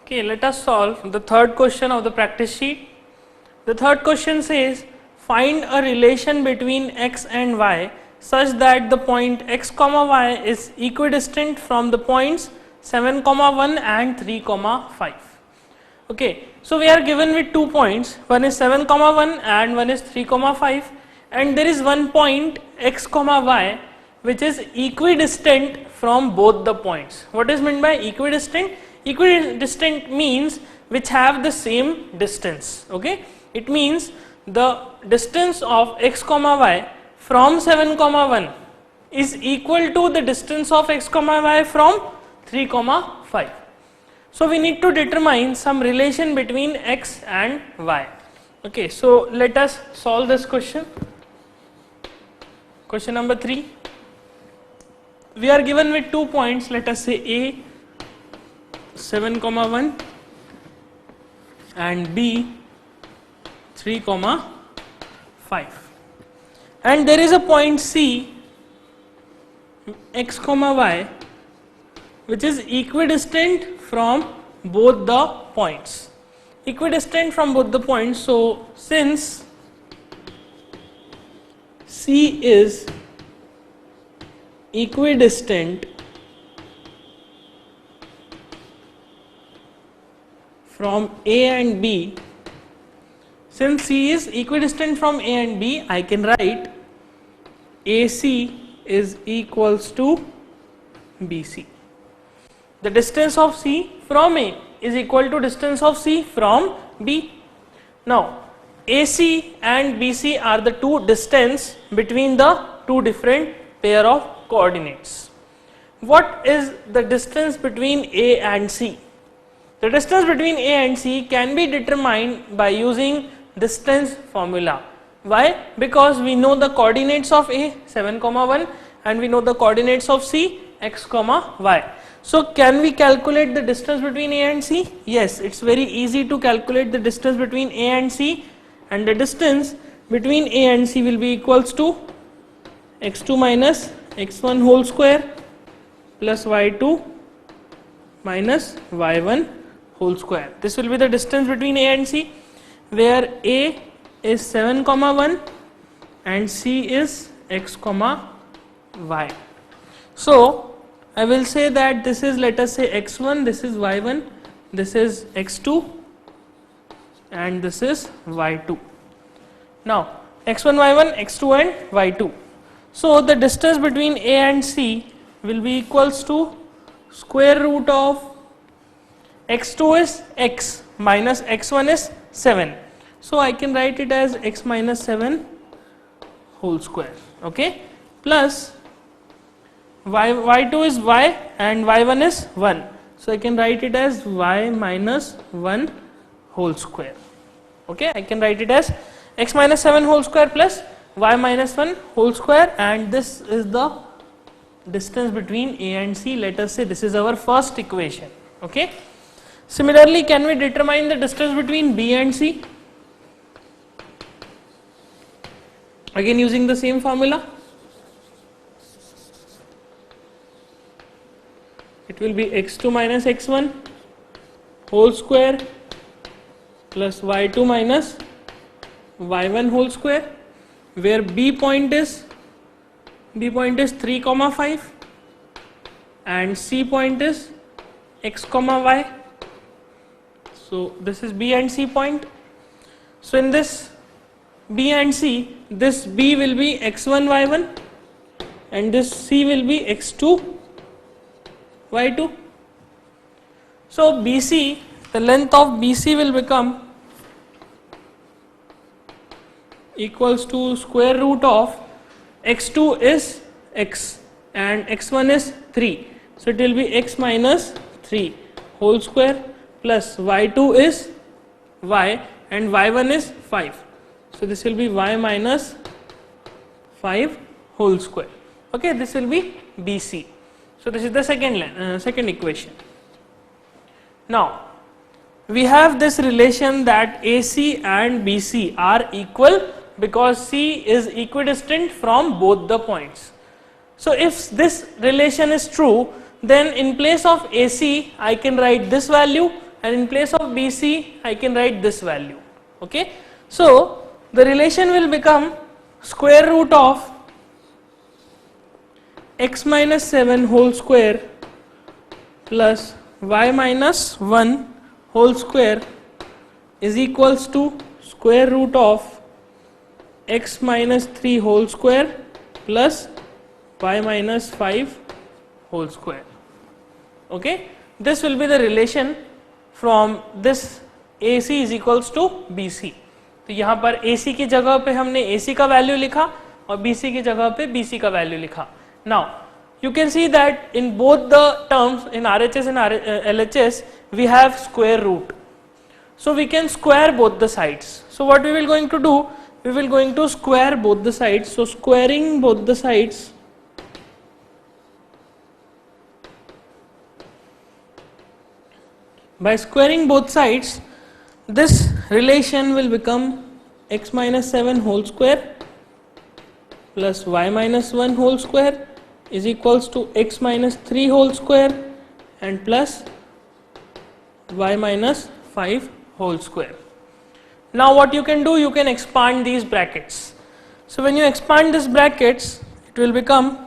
Okay, let us solve the third question of the practice sheet. The third question says, find a relation between x and y such that the point x comma y is equidistant from the points 7 comma 1 and 3 comma 5. Okay, so we are given with 2 points, one is 7 comma 1 and one is 3 comma 5, and there is one point x comma y which is equidistant from both the points. What is meant by equidistant? Equidistant means which have the same distance. Okay, it means the distance of x comma y from 7 comma 1 is equal to the distance of x comma y from 3 comma 5. So we need to determine some relation between x and y. Okay, so let us solve this question. Question number 3. We are given with 2 points, let us say A 7 comma 1 and B 3 comma 5, and there is a point C x comma y which is equidistant from both the points. Equidistant from both the points, so since C is equidistant from A and B, since C is equidistant from A and B, I can write AC is equals to BC. The distance of C from A is equal to distance of C from B. Now, AC and BC are the two distance between the two different pair of coordinates. What is the distance between A and C? The distance between A and C can be determined by using distance formula. Why? Because we know the coordinates of A 7 comma 1 and we know the coordinates of C x comma y. So can we calculate the distance between A and C? Yes, it's very easy to calculate the distance between A and C, and the distance between A and C will be equals to x2 minus x1 whole square plus y2 minus y1 whole square. This will be the distance between A and C, where A is 7 comma 1 and C is x comma y. So I will say that this is, let us say, x1, this is y1, this is x2 and this is y2. Now x1, y1, x2 and y2. So the distance between A and C will be equals to square root of x2 is x minus x1 is 7. So I can write it as x minus 7 whole square, okay, plus y2 is y and y1 is 1. So I can write it as y minus 1 whole square. Okay, I can write it as x minus 7 whole square plus y minus 1 whole square, and this is the distance between A and C. Let us say this is our first equation. Okay. Similarly, can we determine the distance between B and C? Again using the same formula. It will be x2 minus x1 whole square plus y2 minus y1 whole square, where B point is 3 comma 5 and C point is x comma y. So this is B and C point. So in this B and C, this B will be x1 y1 and this C will be x2 y2. So BC, the length of BC will become equals to square root of x2 is x and x1 is 3. So it will be x minus 3 whole square plus y2 is y and y1 is 5. So this will be y minus 5 whole square. Okay, this will be BC. So this is the second equation. Now we have this relation that AC and BC are equal because C is equidistant from both the points. So if this relation is true, then in place of AC I can write this value and in place of BC I can write this value. Okay, so the relation will become square root of x minus 7 whole square plus y minus 1 whole square is equals to square root of x minus 3 whole square plus y minus 5 whole square. Okay, this will be the relation from this AC is equals to BC. तो यहाँ पर AC की जगह पे हमने AC का value लिखा और BC की जगह पे BC का वैल्यू लिखा. Now you can see that in both the terms, in RHS and LHS, we have square root. So we can square both the sides. So what we will going to do? We will going to square both the sides. So squaring both the sides, by squaring both sides, this relation will become x minus 7 whole square plus y minus 1 whole square is equals to x minus 3 whole square and plus y minus 5 whole square. Now what you can do, you can expand these brackets. So when you expand these brackets, it will become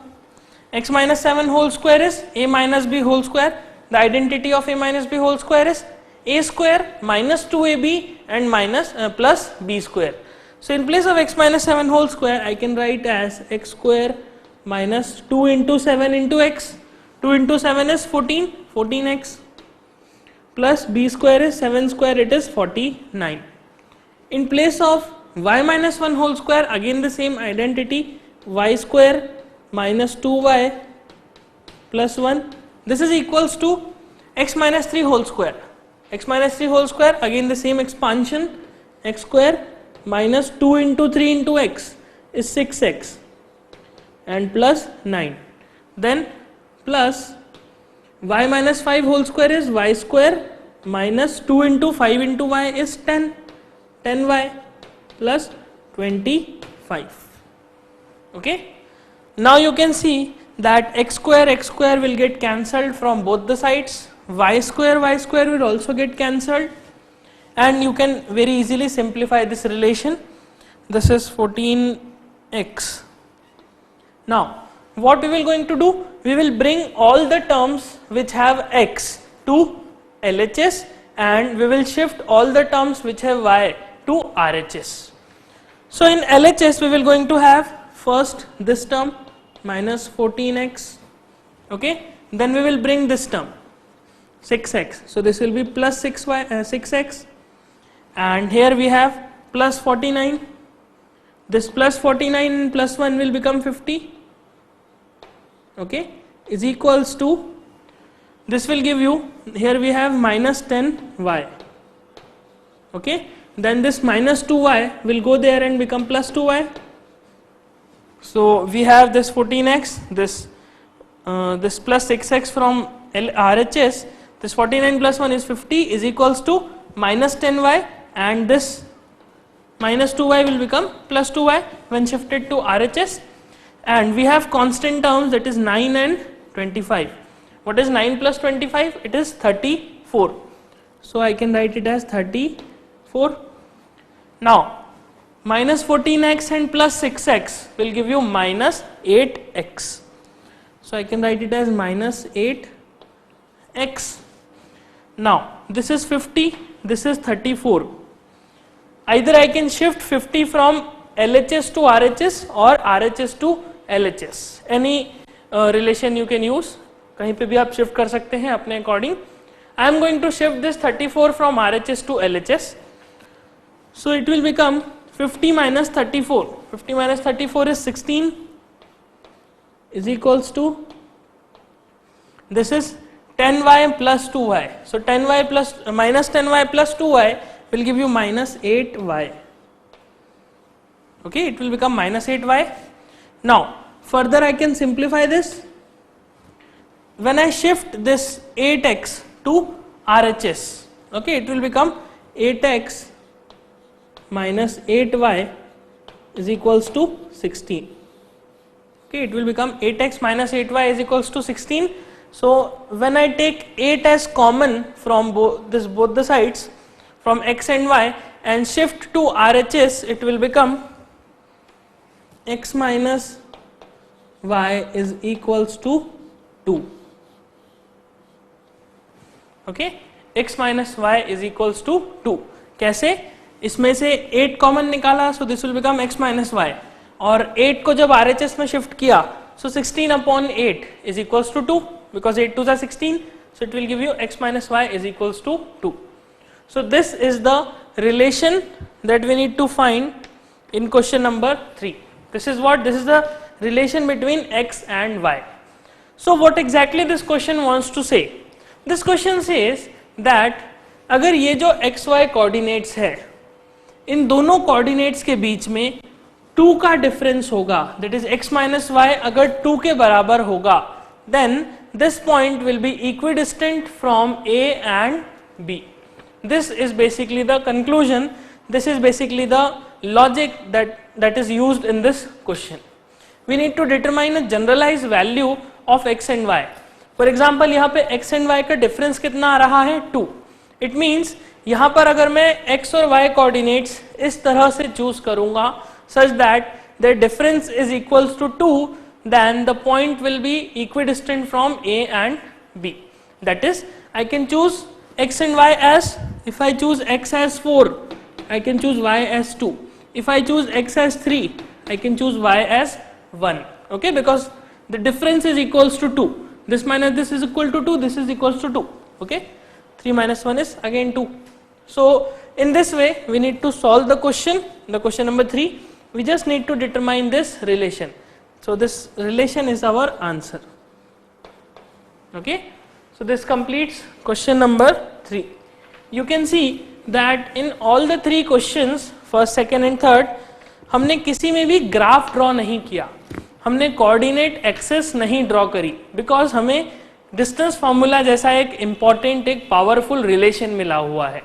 x minus 7 whole square is a minus b whole square. The identity of a minus b whole square is a square minus 2ab and minus plus b square. So in place of x minus 7 whole square, I can write as x square minus 2 into 7 into x. 2 into 7 is 14, 14x plus b square is 7 square, it is 49. In place of y minus 1 whole square, again the same identity, y square minus 2y plus 1. This is equals to x minus 3 whole square. X minus 3 whole square, again the same expansion, x square minus 2 into 3 into x is 6x and plus 9. Then plus y minus 5 whole square is y square minus 2 into 5 into y is 10. 10y plus 25. Okay. Now you can see that x square will get cancelled from both the sides. Y square will also get cancelled, and you can very easily simplify this relation. This is 14x. Now what we will going to do? We will bring all the terms which have x to LHS and we will shift all the terms which have y to RHS. So in LHS we will going to have first this term minus 14x, okay, then we will bring this term 6x, so this will be plus 6x, and here we have plus 49, this plus 49 and plus 1 will become 50, okay, is equals to, this will give you, here we have minus 10y, okay, then this minus 2y will go there and become plus 2y. So we have this 14x, this plus 6x from RHS, this 49 plus 1 is 50 is equals to minus 10y, and this minus 2y will become plus 2y when shifted to RHS, and we have constant terms, that is 9 and 25. What is 9 plus 25? It is 34. So I can write it as 34. Now minus 14x and plus 6x will give you minus 8x. So I can write it as minus 8x. Now this is 50, this is 34. Either I can shift 50 from LHS to RHS or RHS to LHS. Any relation you can use. कहीं पे भी आप shift कर सकते हैं अपने according. I am going to shift this 34 from RHS to LHS. So it will become 50 minus 34. 50 minus 34 is 16 is equals to, this is 10y plus 2y. So 10y plus minus 10y plus 2y will give you minus 8y. Okay, it will become minus 8y. Now further I can simplify this. When I shift this 8x to RHS, okay, it will become 8x minus 8y is equals to 16. Okay, it will become 8x minus 8y is equals to 16. So when I take 8 as common from both the sides, from x and y, and shift to RHS, it will become x minus y is equals to 2. Okay, x minus y is equals to 2. कैसे? इसमें से 8 common निकाला, so this will become x minus y, और 8 को जब RHS में shift किया, so 16 upon 8 is equals to 2, because 8 2s are 16, so it will give you x minus y is equals to 2. So this is the relation that we need to find in question number 3. This is the relation between x and y. So what exactly this question wants to say? This question says that अगर ये जो x y coordinates है, इन दोनों coordinates के बीच में 2 का difference होगा, that is x minus y अगर 2 के बराबर होगा, then this point will be equidistant from a and b. This is basically the conclusion, this is basically the logic that is used in this question. We need to determine a generalized value of x and y. For example, यहाँ पे x and y का difference कितना आ रहा है? 2. It means यहाँ पर अगर मैं x और y कोऑर्डिनेट्स इस तरह से चूज करूंगा such that their difference is equals to 2, then the point will be equidistant from a and b. That is, I can choose x and y as, if I choose x as 4, I can choose y as 2. If I choose x as 3, I can choose y as 1. Okay, because the difference is equals to 2. This minus this is equal to 2, this is equals to 2. Okay, 3 minus 1 is again 2. So in this way we need to solve the question number 3. We just need to determine this relation. So this relation is our answer. Okay, so this completes question number 3. You can see that in all the 3 questions, first, second and third, हमने किसी में भी graph draw नहीं किया, हमने coordinate axes नहीं draw करी, because हमें डिस्टेंस फॉर्मूला जैसा एक इंपॉर्टेंट, एक पावरफुल रिलेशन मिला हुआ है.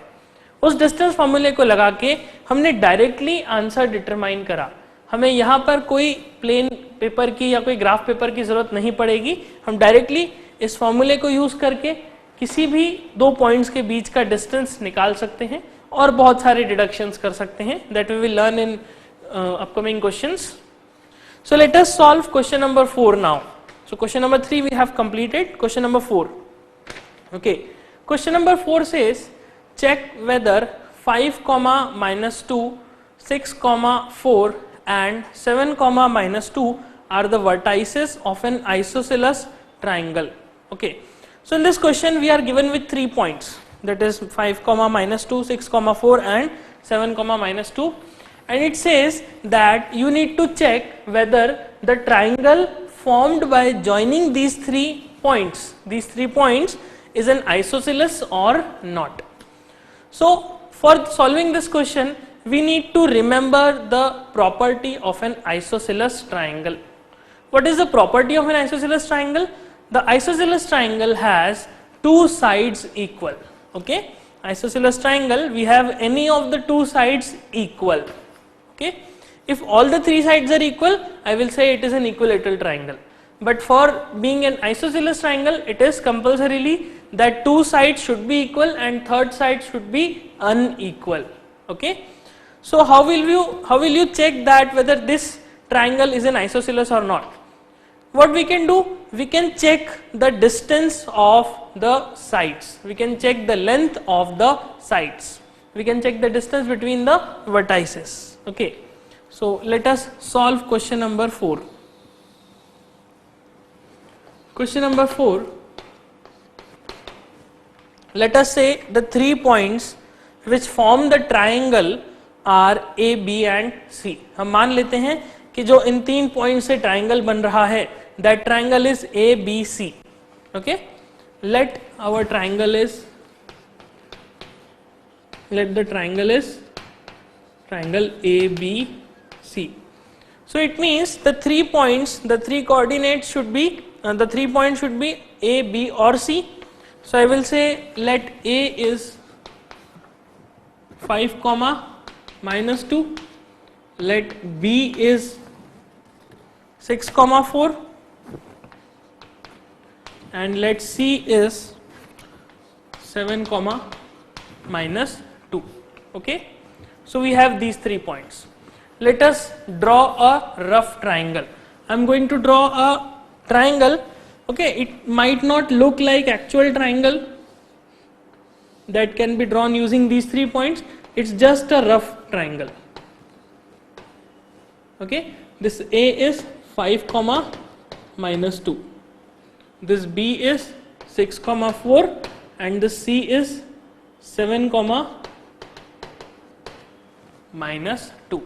उस डिस्टेंस फॉर्मूले को लगा के हमने डायरेक्टली आंसर डिटरमाइन करा. हमें यहाँ पर कोई प्लेन पेपर की या कोई ग्राफ पेपर की जरूरत नहीं पड़ेगी. हम डायरेक्टली इस फॉर्मूले को यूज करके किसी भी 2 पॉइंट्स के बीच का डिस्टेंस निकाल सकते हैं और बहुत सारे डिडक्शंस कर सकते हैं. That we will learn in upcoming questions. So let us solve question number 4 now. So question number 3 we have completed. Question number 4. Okay. Question number 4 says check whether 5 comma minus 2, 6 comma 4 and 7 comma minus 2 are the vertices of an isosceles triangle. Okay. So in this question we are given with 3 points, that is 5 comma minus 2, 6 comma 4 and 7 comma minus 2. And it says that you need to check whether the triangle formed by joining these 3 points is an isosceles or not. So for solving this question we need to remember the property of an isosceles triangle. What is the property of an isosceles triangle? The isosceles triangle has 2 sides equal. Okay, isosceles triangle, we have any of the 2 sides equal. Okay, if all the 3 sides are equal, I will say it is an equilateral triangle. But for being an isosceles triangle, it is compulsorily that 2 sides should be equal and third side should be unequal. Okay, so how will you check that whether this triangle is an isosceles or not? What we can do, we can check the distance of the sides, we can check the length of the sides, we can check the distance between the vertices. Okay, so let us solve question number 4. Question number 4, let us say the 3 points which form the triangle are A, B and C. हम मान लेते हैं कि जो इन 3 point से triangle बन रहा है, that triangle is A, B, C. Okay, let the triangle A, B, C. So it means the 3 points, the 3 coordinates should be, the 3 points should be A, B or C. So I will say let A is 5 comma minus 2, let B is 6 comma 4 and let C is 7 comma minus 2. Okay, so we have these 3 points. Let us draw a rough triangle. I am going to draw a triangle. Okay, it might not look like actual triangle that can be drawn using these 3 points. It's just a rough triangle. Okay, this A is 5 comma minus 2, this B is 6 comma 4, and this C is 7 comma minus 2.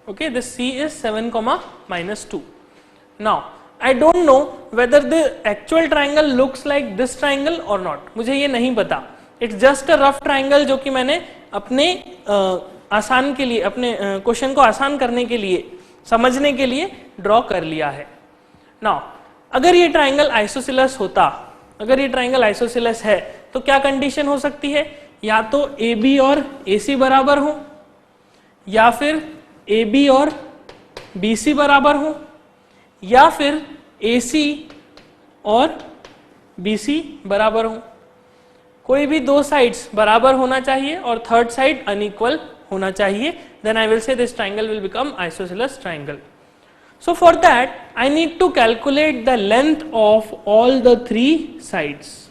Okay, this C is 7 comma minus 2. Now I don't know whether the actual triangle looks like this triangle or not. मुझे ये नहीं पता. It's just a rough triangle जो कि मैंने अपने आसान के लिए, अपने क्वेश्चन को आसान करने के लिए, समझने के लिए ड्रॉ कर लिया है. नाउ अगर ये ट्राइंगल आइसोसेलेस होता, अगर ये ट्राइंगल आइसोसेलेस है तो क्या कंडीशन हो सकती है? या तो AB और AC बराबर हो, या फिर AB और BC बराबर हो, या फिर AC और BC बराबर हो. कोई भी दो साइड्स बराबर होना चाहिए और थर्ड साइड अनइक्वल होना चाहिए. Then I will say this triangle will become isosceles triangle. So for that I need to calculate the length of all the 3 sides.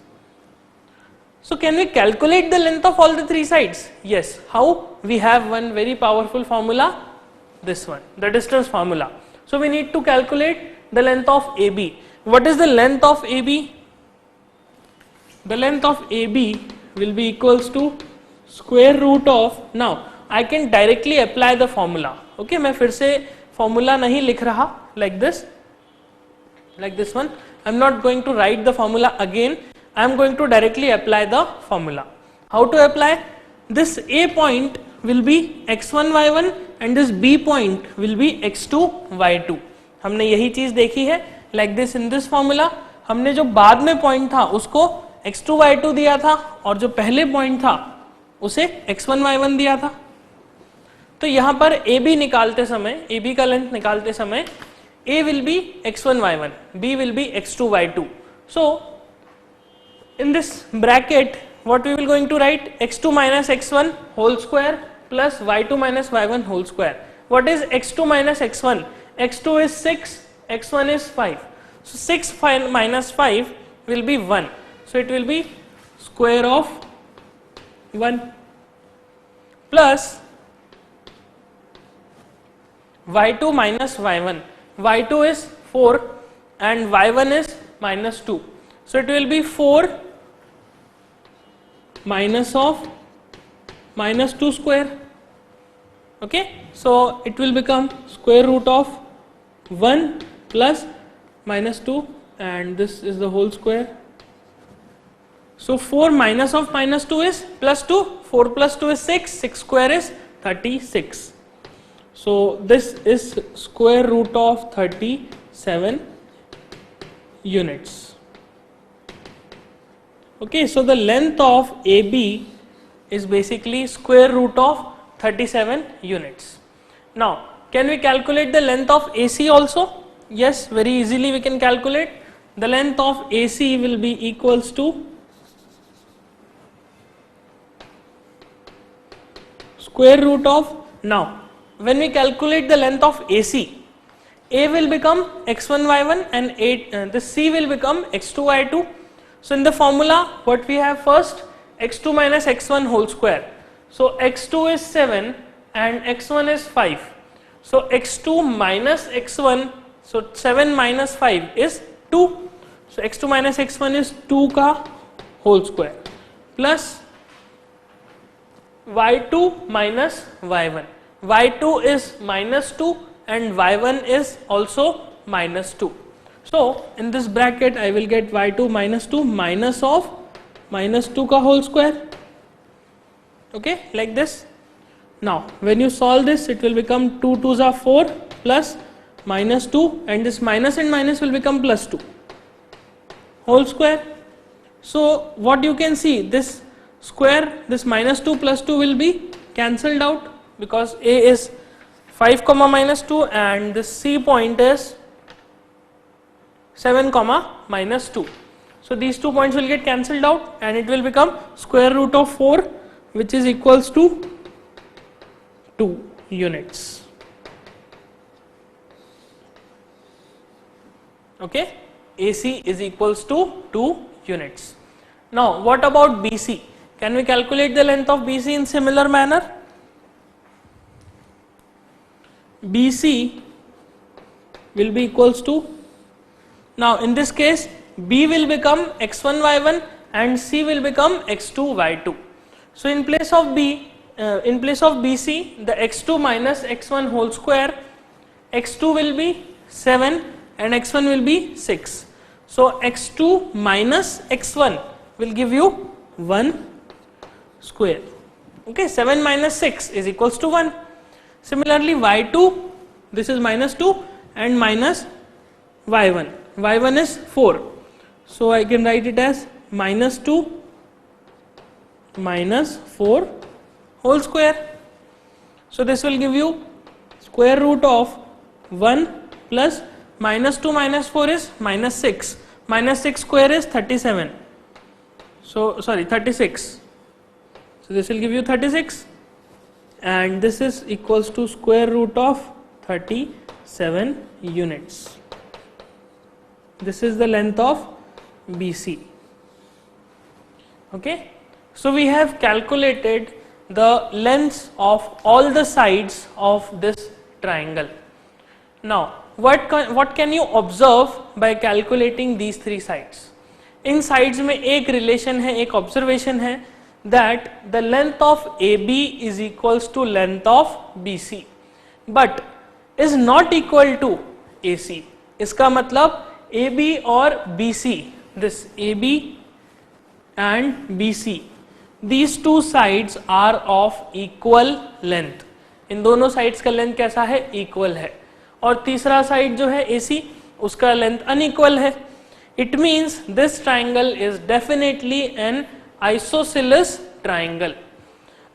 So can we calculate the length of all the 3 sides? Yes. How? We have one very powerful formula, this one, the distance formula. So we need to calculate the length of AB. What is the length of AB? The length of AB will be equals to square root of, now I can directly apply the formula. Okay, मैं फिर से formula नहीं लिख रहा like this one. I am not going to write the formula again. I am going to directly apply the formula. How to apply? This A point will be x1 y1 and this B point will be x2 y2. हमने यही चीज देखी है like this in this formula. हमने जो बाद में point था उसको x2 y2 दिया था और जो पहले point था उसे x1 y1 दिया था. तो यहां पर AB निकालते समय, AB का लेंथ निकालते समय A will be x1 y1, B will be x2 y2. So in this bracket what we will going to write? x2 minus x1 whole square plus y2 minus y1 whole square. What is x2 minus x1? x2 is 6, x1 is 5. So 6 minus 5 will be 1. So it will be square of 1 plus y2 minus y1. y2 is 4 and y1 is minus 2. So it will be 4 minus of minus 2 square. Okay, so it will become square root of 1 plus minus 2 and this is the whole square. So 4 minus of minus 2 is plus 2, 4 plus 2 is 6, 6 square is 36. So this is square root of 37 units. Okay, so the length of AB is basically square root of 37 units. Now can we calculate the length of AC also? Yes, very easily we can calculate. The length of AC will be equals to square root of, now when we calculate the length of AC, A will become x1 y1 and the C will become x2 y2. So in the formula what we have first, x2 minus x1 whole square. So x2 is 7 and x1 is 5. So x2 minus x1, so 7 minus 5 is 2. So x2 minus x1 is 2 का whole square plus y2 minus y1. y2 is minus 2 and y1 is also minus 2. So in this bracket I will get y2 minus 2 minus of minus 2 ka whole square. Okay, like this. Now when you solve this it will become 2 2s are 4 plus minus 2 and this minus and minus will become plus 2 whole square. So what you can see, this square, this minus 2 plus 2 will be cancelled out because A is 5 comma minus 2 and this C point is 7 comma minus 2. So these 2 points will get cancelled out and it will become square root of 4, which is equals to 2 units. Okay, AC is equals to 2 units. Now what about BC? Can we calculate the length of BC in similar manner? BC will be equals to, now in this case B will become x1 y1 and C will become x2 y2. So in place of BC, the x2 minus x1 whole square, x2 will be 7 and x1 will be 6. So x2 minus x1 will give you 1 square. Okay, 7 minus 6 is equals to 1. Similarly y2, this is minus 2 and minus y1. y1 is 4. So I can write it as minus 2 minus 4 whole square. So this will give you square root of 1 plus minus 2 minus 4 is minus 6. Minus 6 square is 37. So sorry, 36. So this will give you 36 and this is equals to square root of 37 units. This is the length of BC. Okay, so we have calculated the lengths of all the sides of this triangle. Now what can you observe by calculating these three sides? In sides में एक relation है, एक observation है, that the length of AB is equals to length of BC but is not equal to AC. इसका मतलब AB और BC, this AB and BC, these two sides are of equal length. इन दोनों sides का length कैसा है? Equal है. और तीसरा side जो है AC, उसका length unequal है. It means this triangle is definitely an isosceles triangle.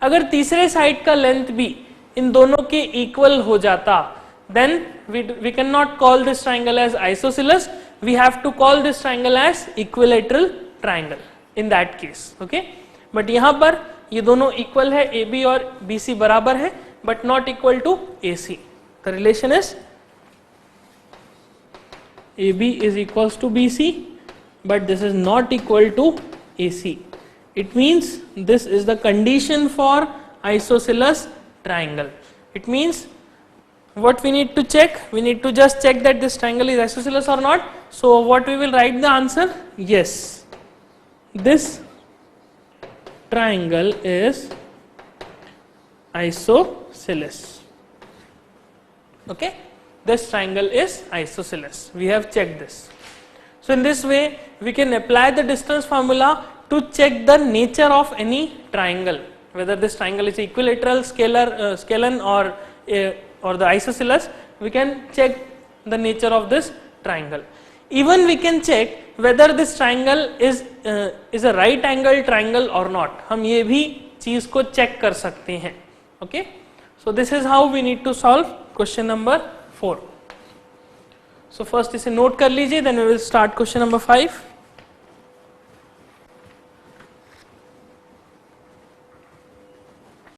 अगर तीसरे side का length भी इन दोनों के equal हो जाता, then we cannot call this triangle as isosceles. We have to call this triangle as equilateral triangle in that case. Okay, but यहाँ पर ये दोनों equal है, AB और BC बराबर है, but not equal to AC. The relation is AB is equals to BC, but this is not equal to AC. It means this is the condition for isosceles triangle. It means what we need to check? We need to just check that this triangle is isosceles or not. So what we will write the answer? Yes, this triangle is isosceles. Okay, this triangle is isosceles. We have checked this. So in this way we can apply the distance formula to check the nature of any triangle, whether this triangle is equilateral, scalene or the isosceles. We can check the nature of this triangle. Even we can check whether this triangle is a right angle triangle or not. हम ये भी चीज को check कर सकते हैं. Okay, so this is how we need to solve question number 4. So first इसे note कर लीजिए, then we will start question number 5.